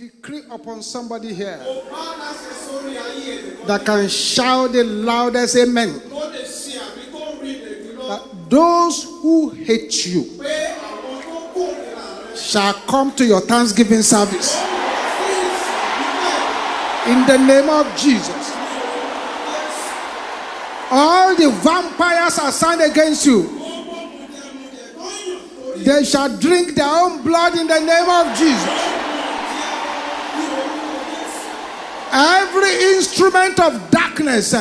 decree upon somebody here that can shout the loudest amen. That those who hate you shall come to your Thanksgiving service. In the name of Jesus. All the vampires assigned against you, they shall drink their own blood in the name of Jesus. Every instrument of darkness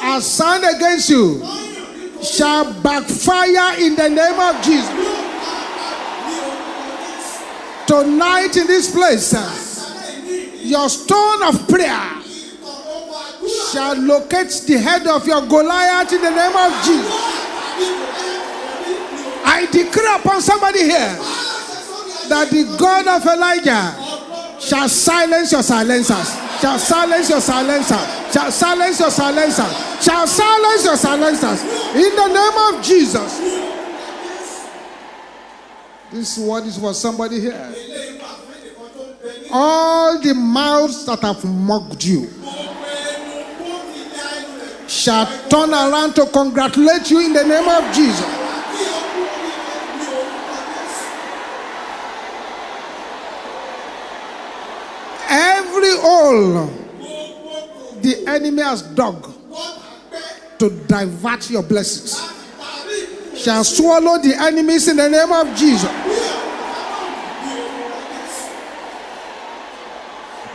assigned against you shall backfire in the name of Jesus. Tonight in this place, your stone of prayer shall locate the head of your Goliath in the name of Jesus. I decree upon somebody here that the God of Elijah shall silence your silencers, shall silence your silencers, shall silence your silencers, shall silence your silencers in the name of Jesus. This word is for somebody here. All the mouths that have mocked you shall turn around to congratulate you in the name of Jesus. Every hole the enemy has dug to divert your blessings shall swallow the enemies in the name of Jesus.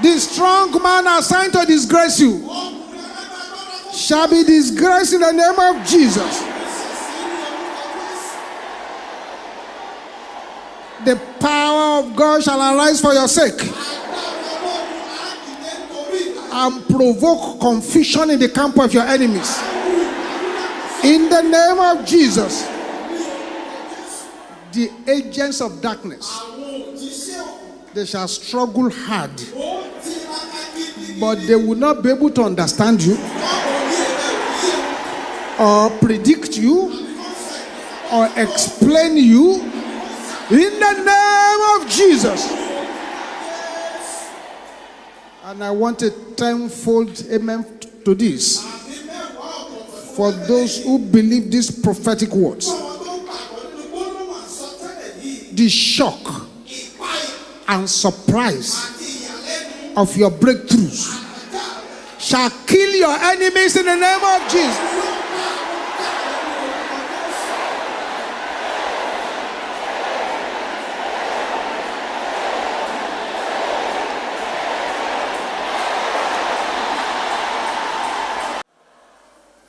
The strong man assigned to disgrace you shall be disgraced in the name of Jesus. The power of God shall arise for your sake and provoke confusion in the camp of your enemies. In the name of Jesus. The agents of darkness, they shall struggle hard, but they will not be able to understand you or predict you or explain you in the name of Jesus. And I want a tenfold amen to this for those who believe these prophetic words. The shock and surprise of your breakthroughs shall kill your enemies in the name of Jesus.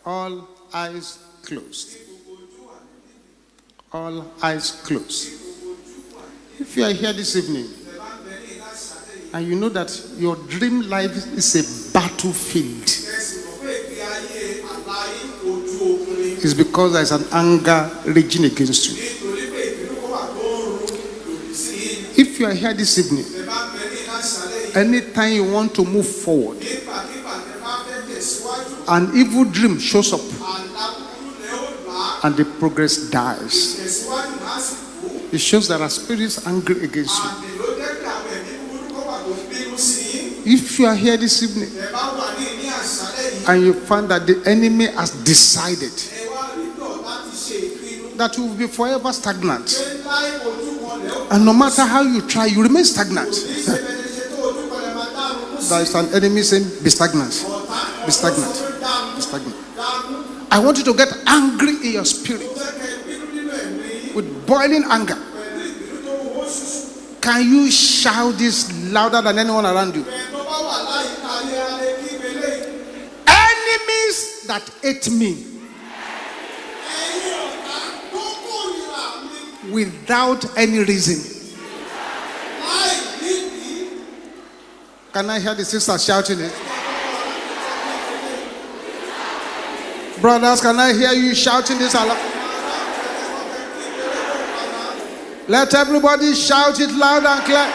All eyes closed. All eyes closed. If you are here this evening and you know that your dream life is a battlefield, it's because there is an anger raging against you. If you are here this evening, anytime you want to move forward, an evil dream shows up and the progress dies. It shows that our spirits angry against you. If you are here this evening and you find that the enemy has decided that you will be forever stagnant, and no matter how you try, you remain stagnant. There is an enemy saying, be stagnant, be stagnant, be stagnant. I want you to get angry in your spirit with boiling anger. Can you shout this louder than anyone around you? Enemies that hate me without any reason. Can I hear the sisters shouting it? Brothers, can I hear you shouting this aloud? Let everybody shout it loud and clear.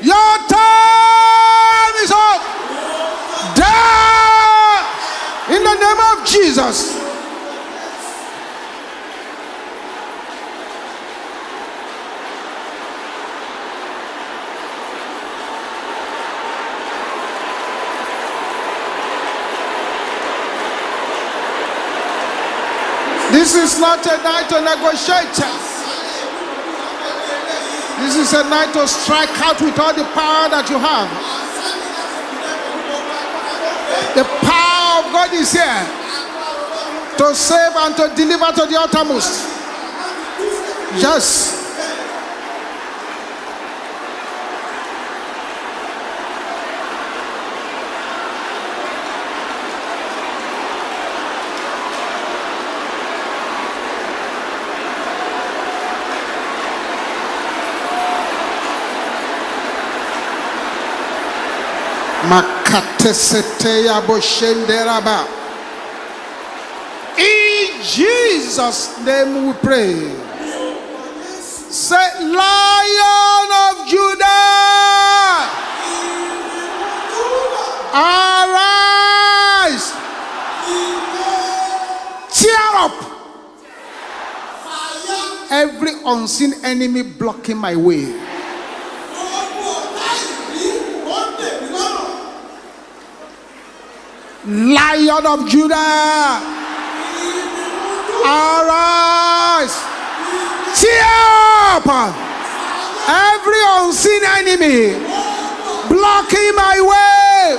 Your time is up. Die in the name of Jesus. This is not a night to negotiate. This is a night to strike out with all the power that you have. The power of God is here to save and to deliver to the uttermost. Yes. In Jesus' name we pray. Say, Lion of Judah, arise, tear up every unseen enemy blocking my way. Lion of Judah, arise, tear up every unseen enemy blocking my way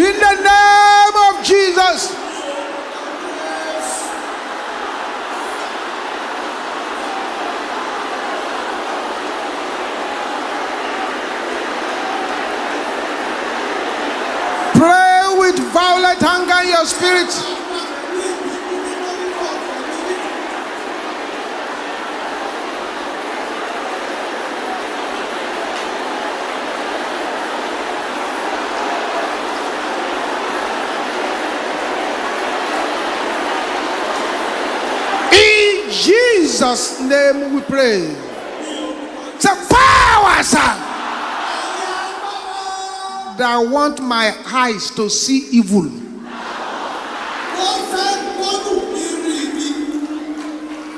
in the name of Jesus. Pray with violent anger in your spirit. In Jesus' name we pray. It's a power, sir, that want my eyes to see evil.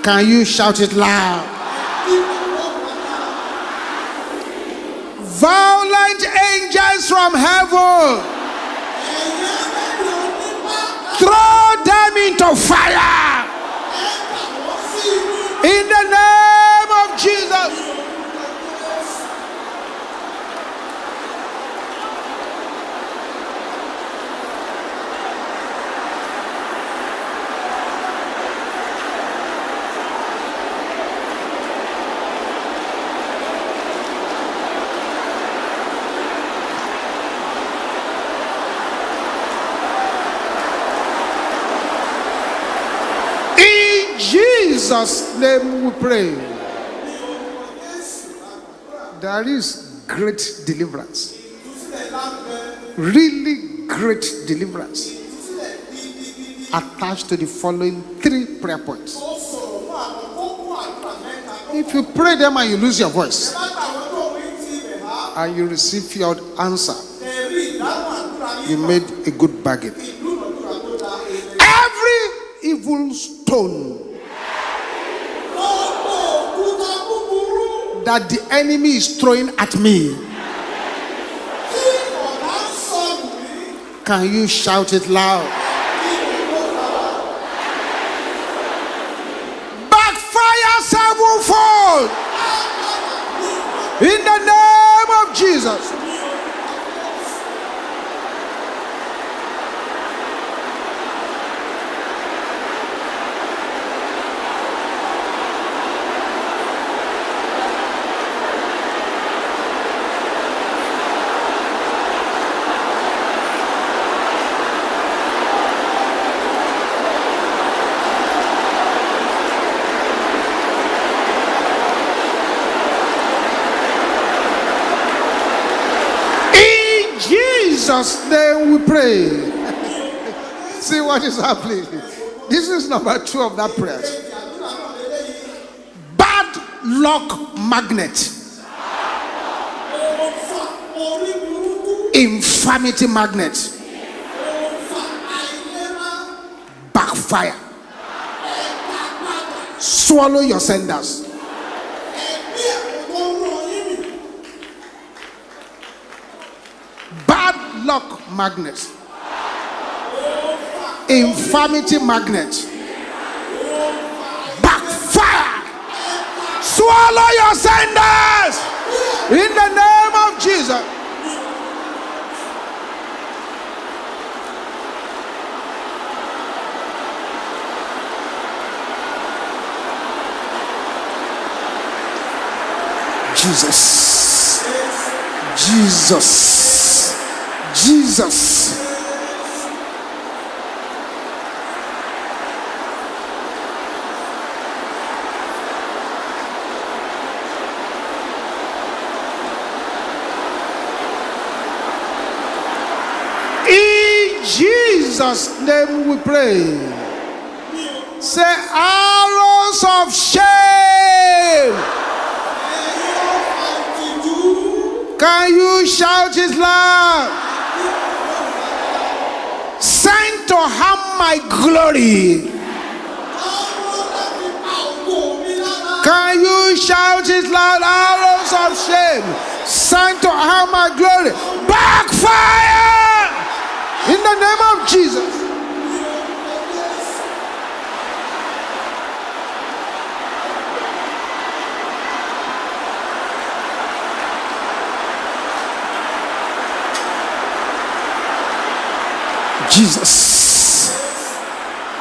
Can you shout it loud? Violent angels from heaven, throw them into fire in the name of Jesus. Jesus' name we pray. There is great deliverance. Really great deliverance attached to the following 3 prayer points. If you pray them and you lose your voice and you receive your answer, you made a good bargain. Every evil stone that the enemy is throwing at me, can you shout it loud? Backfire sevenfold in the name of Jesus. Jesus' name we pray. See what is happening. This is number 2 of that prayer. Bad luck magnet. Infirmity magnet. Backfire. Swallow your senders. Luck magnet, infirmity magnet, Swallow your senders in the name of Jesus. Jesus. Jesus. Jesus. In Jesus' name we pray. Say, arrows of shame. Can you shout it loud? Sent to harm my glory. Can you shout it loud? Arrows of shame sent to harm my glory. Backfire in the name of Jesus. Jesus.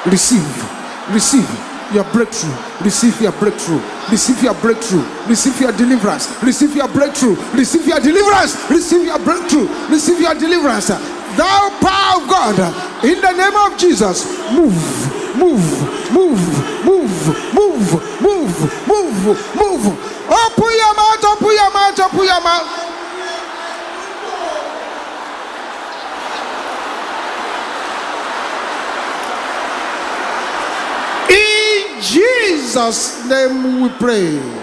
Receive your breakthrough. Receive your breakthrough. Receive your breakthrough. Receive your deliverance. Receive your breakthrough. Receive your deliverance. Receive your breakthrough. Receive your deliverance. Thou power of God, in the name of Jesus, move. Open your mouth, open your mouth, open your mouth. In Jesus' name we pray.